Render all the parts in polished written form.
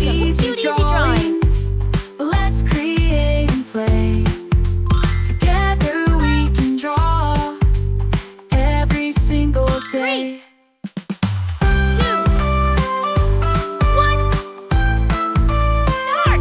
Welcome to Cute Easy Drawings. Let's create and play. Together we can draw every single day. 3, 2, 1, start!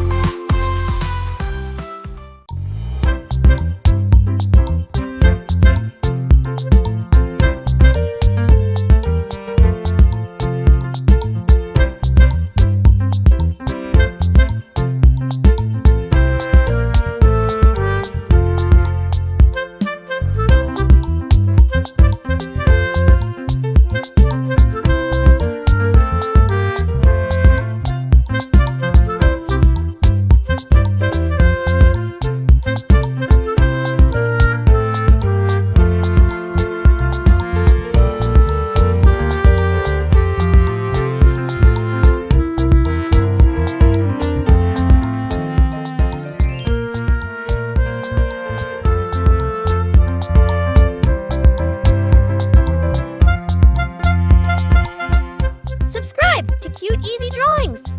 Subscribe to Cute Easy Drawings.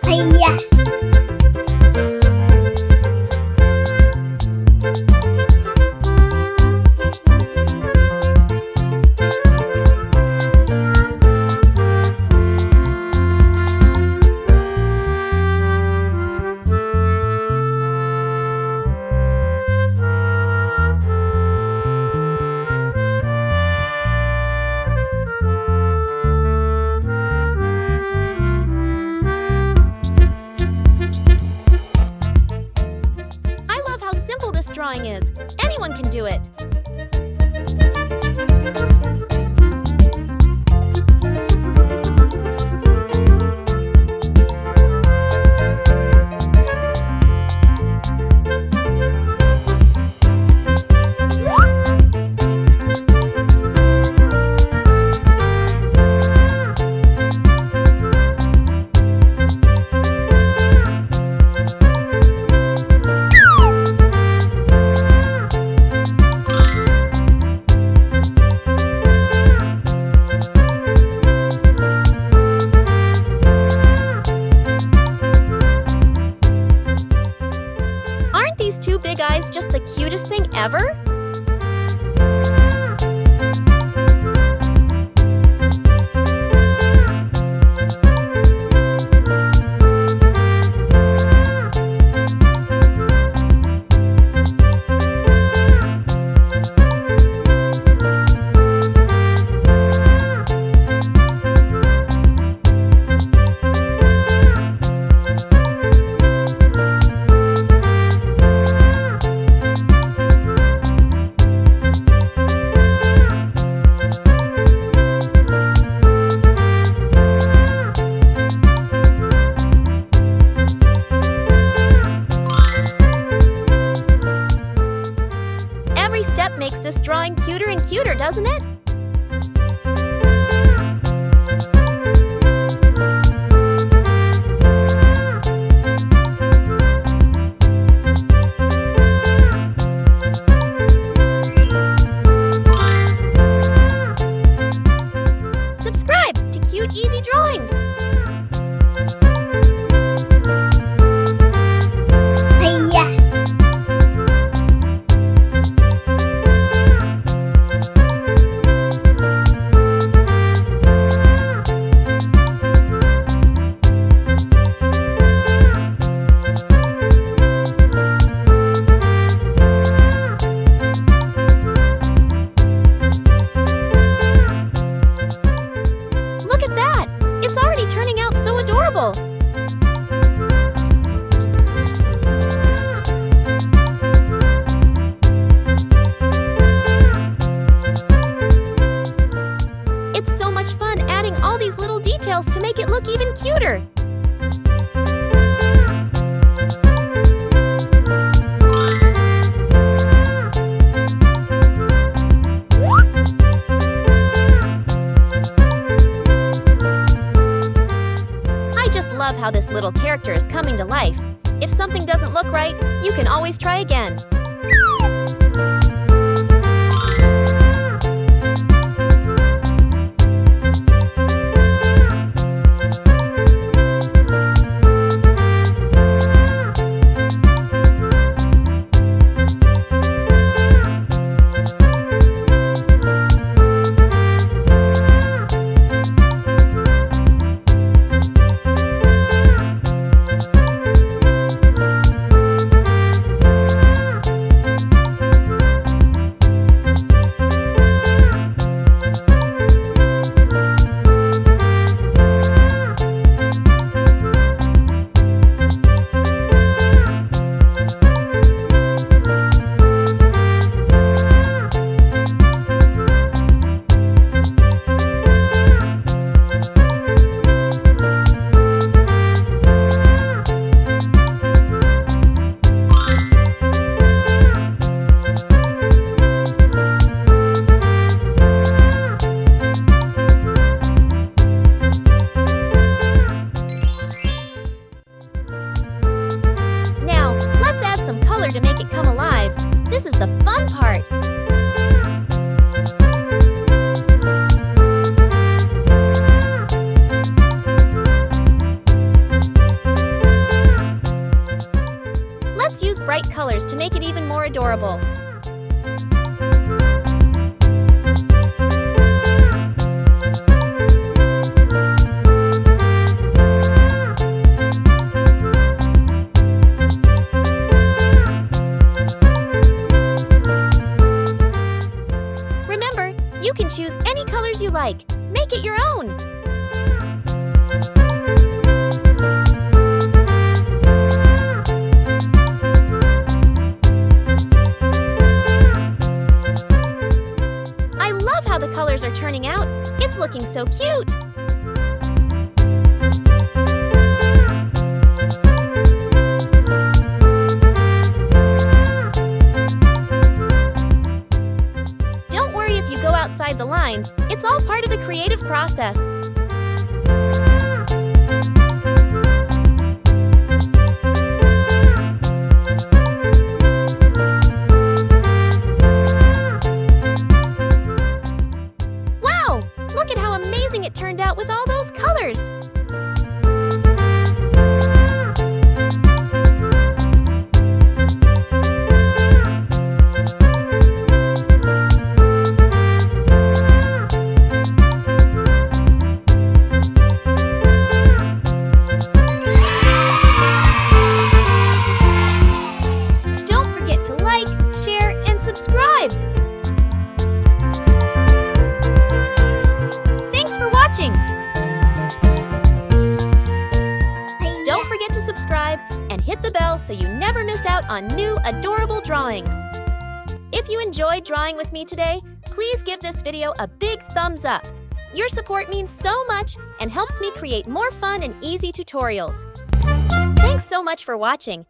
Yeah. I love how simple this drawing is. Anyone can do it. Aren't these two big eyes just the cutest thing ever? Every step makes this drawing cuter and cuter, doesn't it? Subscribe to Cute Easy Drawings. Yeah. Look at that! It's already turning out so adorable. It's so much fun adding all these little details to make it look even cuter. I just love how this little character is coming to life. If something doesn't look right, you can always try again. color to make it come alive. This is the fun part. Let's use bright colors to make it even more adorable. Remember, you can choose any colors you like. Make it your own. I love how the colors are turning out. It's looking so cute. Don't worry if you go outside the lines. It's all part of the creative process. Wow! Look at how amazing it turned out with all those colors. Don't forget to like, share, and subscribe. Thanks for watching. Don't forget to subscribe and hit the bell so you never miss out on new adorable drawings. If you enjoyed drawing with me today, please give this video a big thumbs up. Your support means so much and helps me create more fun and easy tutorials. Thanks so much for watching,